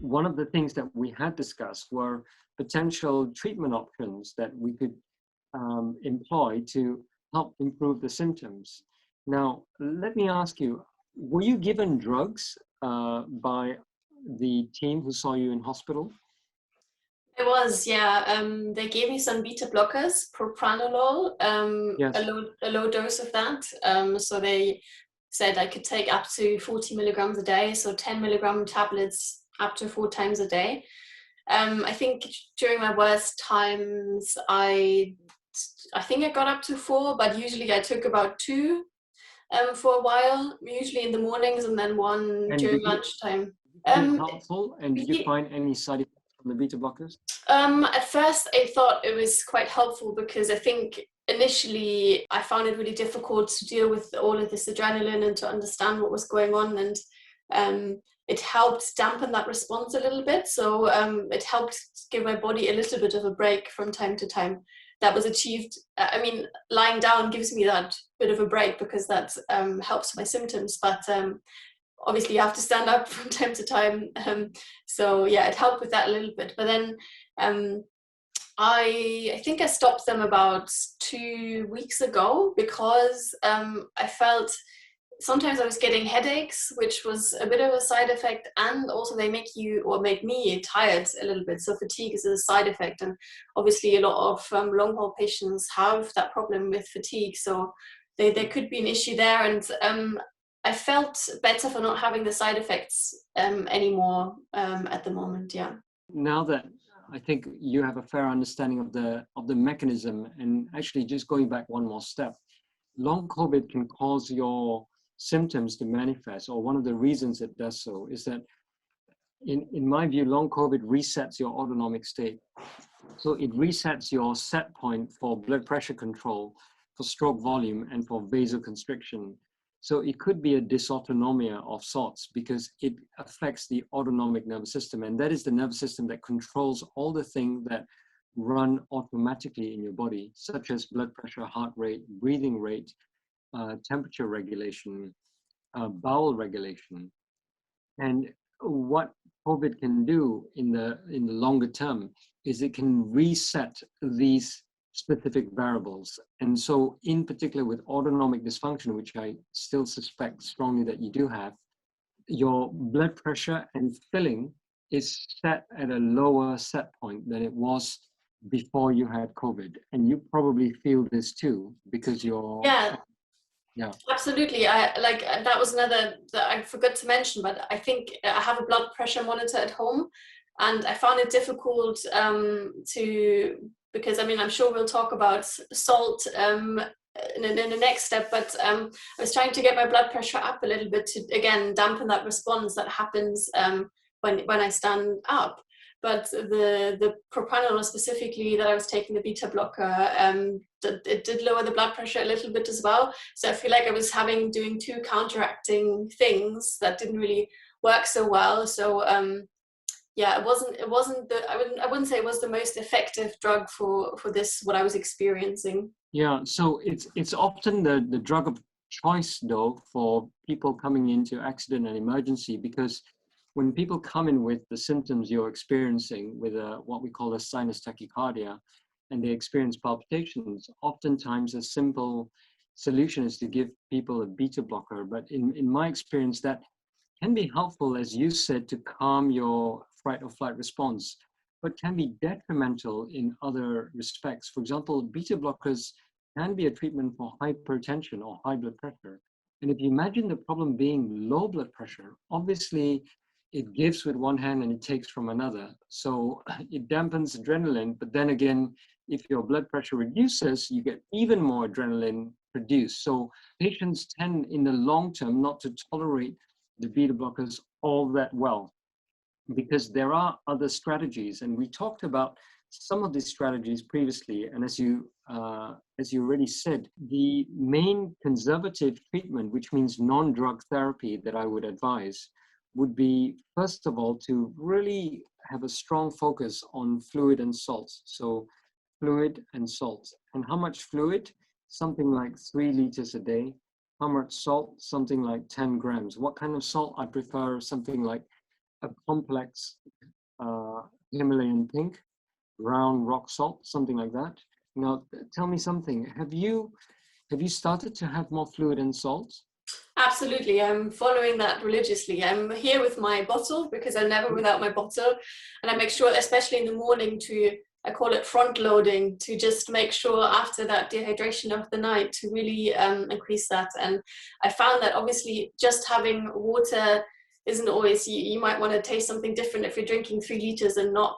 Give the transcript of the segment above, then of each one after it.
one of the things that we had discussed were potential treatment options that we could employ to help improve the symptoms. Now, let me ask you, were you given drugs by the team who saw you in hospital? It was, yeah. They gave me some beta blockers, propranolol, Yes. a low dose of that. So they said I could take up to 40 milligrams a day, so 10 milligram tablets up to 4 times a day. I think during my worst times, I think I got up to 4, but usually I took about 2 for a while, usually in the mornings, and then 1 And during did you lunchtime. find it helpful? And did you find any side effects from the beta blockers? At first, I thought it was quite helpful because I think initially I found it really difficult to deal with all of this adrenaline and to understand what was going on, and it helped dampen that response a little bit. So it helped give my body a little bit of a break from time to time. That was achieved. I mean, lying down gives me that bit of a break because that helps my symptoms, but obviously you have to stand up from time to time. So yeah, it helped with that a little bit. But then I think I stopped them about 2 weeks ago because I felt sometimes I was getting headaches, which was a bit of a side effect, and also they make me tired a little bit. So fatigue is a side effect, and obviously a lot of long haul patients have that problem with fatigue. So there could be an issue there, and I felt better for not having the side effects anymore at the moment. Yeah. Now that I think you have a fair understanding of the mechanism, and actually just going back one more step, long COVID can cause your symptoms to manifest, or one of the reasons it does so is that in my view, long COVID resets your autonomic state. So it resets your set point for blood pressure control, for stroke volume, and for vasoconstriction. So it could be a dysautonomia of sorts because it affects the autonomic nervous system. And that is the nervous system that controls all the things that run automatically in your body, such as blood pressure, heart rate, breathing rate, temperature regulation, bowel regulation. And what COVID can do in the longer term is it can reset these specific variables. And so in particular with autonomic dysfunction, which I still suspect strongly that you do have, your blood pressure and filling is set at a lower set point than it was before you had COVID. And you probably feel this too, because you're... Yeah, absolutely. I like that was another that I forgot to mention, but I think I have a blood pressure monitor at home, and I found it difficult because I mean I'm sure we'll talk about salt in the next step, but I was trying to get my blood pressure up a little bit to again dampen that response that happens when I stand up. But the propranolol specifically that I was taking, the beta blocker, it did lower the blood pressure a little bit as well. So I feel like I was doing 2 counteracting things that didn't really work so well. So yeah, it wasn't I wouldn't say it was the most effective drug for this what I was experiencing. Yeah, so it's often the drug of choice though for people coming into accident and emergency, because when people come in with the symptoms you're experiencing with what we call a sinus tachycardia, and they experience palpitations, oftentimes a simple solution is to give people a beta blocker. But in my experience, that can be helpful, as you said, to calm your fight or flight response, but can be detrimental in other respects. For example, beta blockers can be a treatment for hypertension or high blood pressure. And if you imagine the problem being low blood pressure, obviously it gives with one hand and it takes from another. So it dampens adrenaline, but then again, if your blood pressure reduces, you get even more adrenaline produced. So patients tend in the long term not to tolerate the beta blockers all that well, because there are other strategies. And we talked about some of these strategies previously. And as you already said, the main conservative treatment, which means non-drug therapy that I would advise, would be, first of all, to really have a strong focus on fluid and salts. So fluid and salt. And how much fluid? Something like 3 liters a day. How much salt? Something like 10 grams. What kind of salt? I prefer something like a complex Himalayan pink, brown rock salt, something like that. Now, tell me something. Have you started to have more fluid and salt? Absolutely, I'm following that religiously. I'm here with my bottle because I'm never without my bottle, and I make sure, especially in the morning, I call it front loading, to just make sure after that dehydration of the night to really increase that. And I found that obviously just having water isn't always, you might want to taste something different if you're drinking 3 liters and not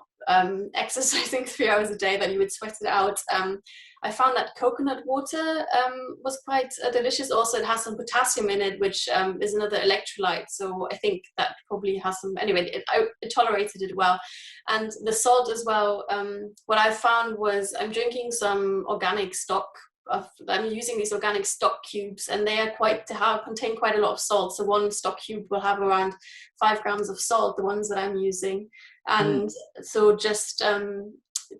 exercising 3 hours a day, that you would sweat it out. I found that coconut water was quite delicious. Also, it has some potassium in it, which is another electrolyte. So I think that probably has some, anyway, it tolerated it well. And the salt as well, what I found was I'm drinking some organic stock. I'm using these organic stock cubes, and they are contain quite a lot of salt. So one stock cube will have around 5 grams of salt, the ones that I'm using. And so just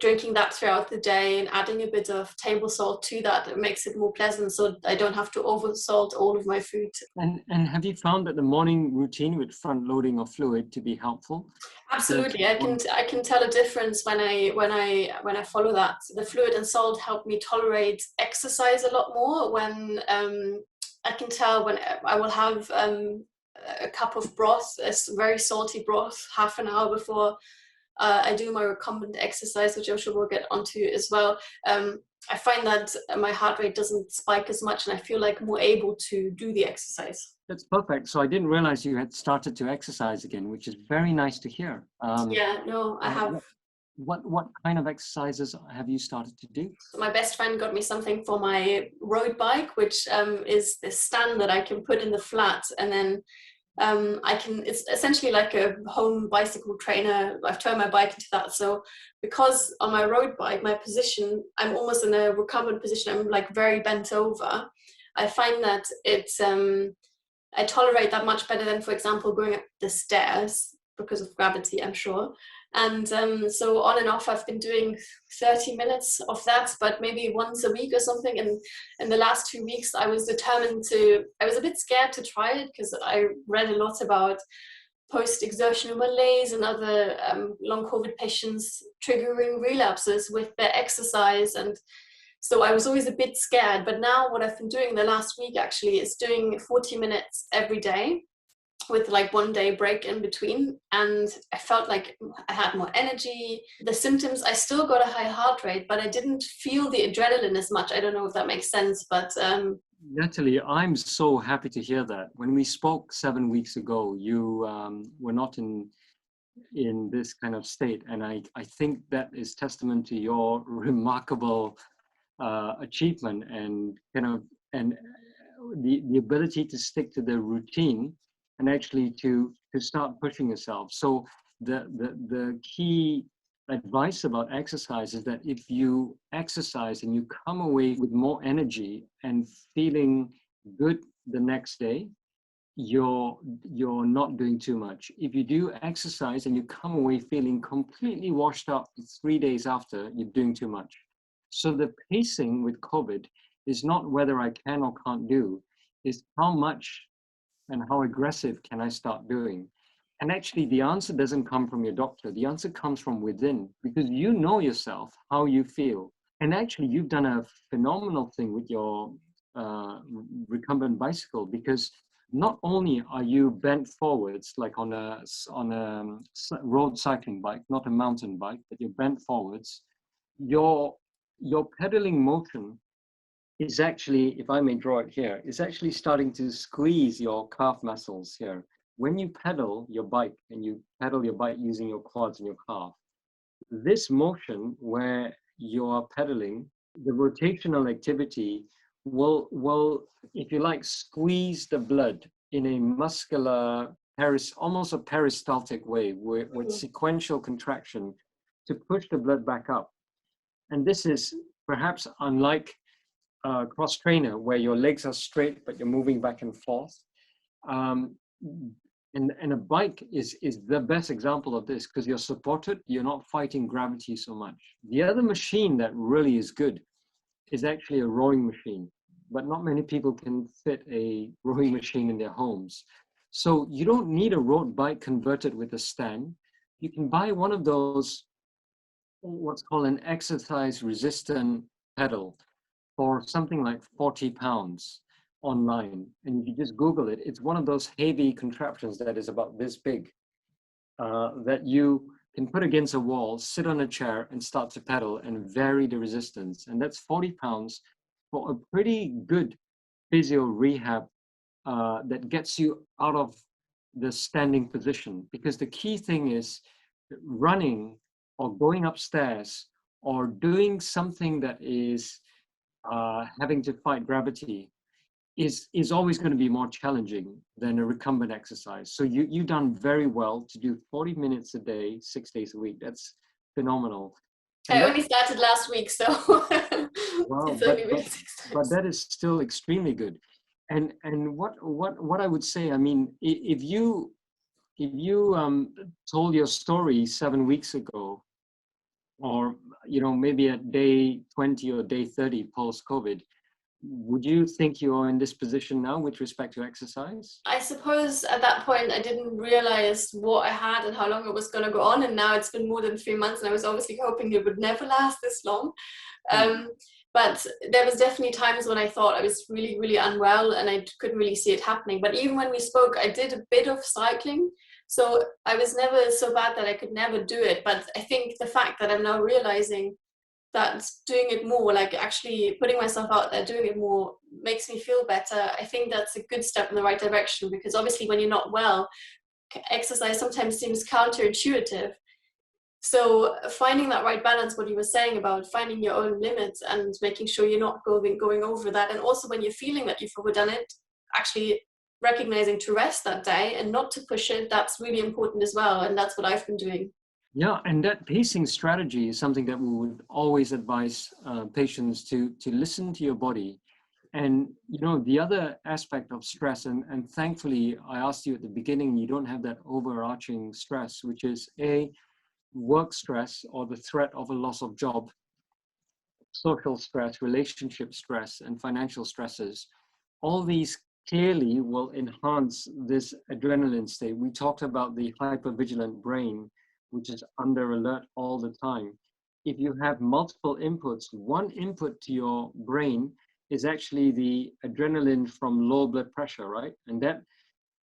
drinking that throughout the day and adding a bit of table salt to that, it makes it more pleasant, so I don't have to over salt all of my food. And have you found that the morning routine with front loading of fluid to be helpful? Absolutely, I can tell a difference when I follow that. The fluid and salt help me tolerate exercise a lot more. When I can tell when I will have a cup of broth, a very salty broth, half an hour before I do my recumbent exercise, which I'm sure we'll get onto as well. I find that my heart rate doesn't spike as much, and I feel like more able to do the exercise. That's perfect. So I didn't realize you had started to exercise again, which is very nice to hear. Yeah, no, I have. What kind of exercises have you started to do? So my best friend got me something for my road bike, which is this stand that I can put in the flat, and then it's essentially like a home bicycle trainer. I've turned my bike into that. So because on my road bike, my position, I'm almost in a recumbent position, I'm like very bent over, I find that I tolerate that much better than, for example, going up the stairs because of gravity, I'm sure. And so on and off, I've been doing 30 minutes of that, but maybe once a week or something. And in the last 2 weeks, I was a bit scared to try it because I read a lot about post-exertional malaise and other long COVID patients triggering relapses with their exercise. And so I was always a bit scared. But now what I've been doing the last week actually is doing 40 minutes every day, with like 1 day break in between, and I felt like I had more energy. The symptoms, I still got a high heart rate, but I didn't feel the adrenaline as much. I don't know if that makes sense, but Natalie, I'm so happy to hear that. When we spoke 7 weeks ago, you were not in this kind of state, and I think that is testament to your remarkable achievement and the ability to stick to the routine and actually to start pushing yourself. So the key advice about exercise is that if you exercise and you come away with more energy and feeling good the next day, you're not doing too much. If you do exercise and you come away feeling completely washed up 3 days after, you're doing too much. So the pacing with COVID is not whether I can or can't do, is how much and how aggressive can I start doing? And actually the answer doesn't come from your doctor. The answer comes from within, because you know yourself, how you feel. And actually you've done a phenomenal thing with your recumbent bicycle, because not only are you bent forwards, like on a road cycling bike, not a mountain bike, but you're bent forwards, your pedaling motion is actually, if I may draw it here, is actually starting to squeeze your calf muscles here. When you pedal your bike, and you pedal your bike using your quads and your calf, this motion where you are pedaling, the rotational activity will, if you like, squeeze the blood in a muscular, almost a peristaltic way, with sequential contraction to push the blood back up. And this is perhaps unlike cross trainer, where your legs are straight but you're moving back and forth, and a bike is the best example of this, because you're supported, you're not fighting gravity so much. The other machine that really is good is actually a rowing machine, but not many people can fit a rowing machine in their homes. So you don't need a road bike converted with a stand. You can buy one of those, what's called an exercise resistant pedal, for something like 40 pounds online. And if you just Google it, it's one of those heavy contraptions that is about this big, that you can put against a wall, sit on a chair and start to pedal and vary the resistance. And that's 40 pounds for a pretty good physio rehab that gets you out of the standing position. Because the key thing is running or going upstairs or doing something that is having to fight gravity is always going to be more challenging than a recumbent exercise. So you've done very well to do 40 minutes a day, 6 days a week. That's phenomenal. And I only started last week, so wow, it's only been 6 but times. that is still extremely good. And what I would say, I mean, if you told your story 7 weeks ago, or maybe at day 20 or day 30 post COVID, would you think you're in this position now with respect to exercise? I suppose at that point I didn't realize what I had and how long it was going to go on, and now it's been more than 3 months, and I was obviously hoping it would never last this long. But there was definitely times when I thought I was really, really unwell and I couldn't really see it happening. But even when we spoke, I did a bit of cycling. So I was never so bad that I could never do it. But I think the fact that I'm now realizing that doing it more, like actually putting myself out there, doing it more, makes me feel better. I think that's a good step in the right direction, because obviously when you're not well, exercise sometimes seems counterintuitive. So finding that right balance, what you were saying about finding your own limits and making sure you're not going over that. And also when you're feeling that you've overdone it, actually recognizing to rest that day and not to push it, that's really important as well. And that's what I've been doing. Yeah, and that pacing strategy is something that we would always advise patients to listen to your body. And the other aspect of stress, and thankfully I asked you at the beginning, you don't have that overarching stress, which is work stress or the threat of a loss of job, social stress, relationship stress, and financial stresses. All these clearly will enhance this adrenaline state. We talked about the hypervigilant brain, which is under alert all the time. If you have multiple inputs, one input to your brain is actually the adrenaline from low blood pressure, right? And that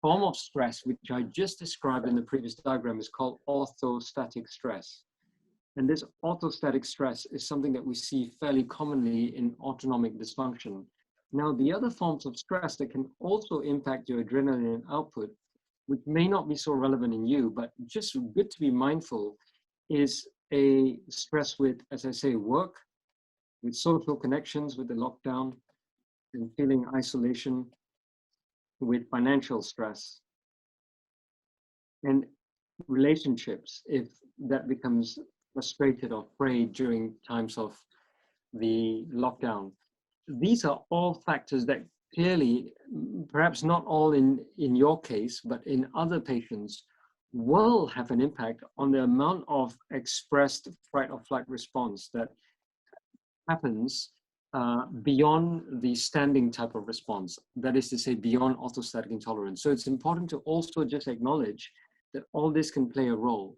form of stress, which I just described in the previous diagram, is called orthostatic stress. And this orthostatic stress is something that we see fairly commonly in autonomic dysfunction. Now, the other forms of stress that can also impact your adrenaline output, which may not be so relevant in you, but just good to be mindful, is a stress with, as I say, work, with social connections, with the lockdown, and feeling isolation, with financial stress, and relationships, if that becomes frustrated or frayed during times of the lockdown. These are all factors that clearly, perhaps not all in your case, but in other patients, will have an impact on the amount of expressed fight or flight response that happens beyond the standing type of response. That is to say, beyond orthostatic intolerance. So it's important to also just acknowledge that all this can play a role.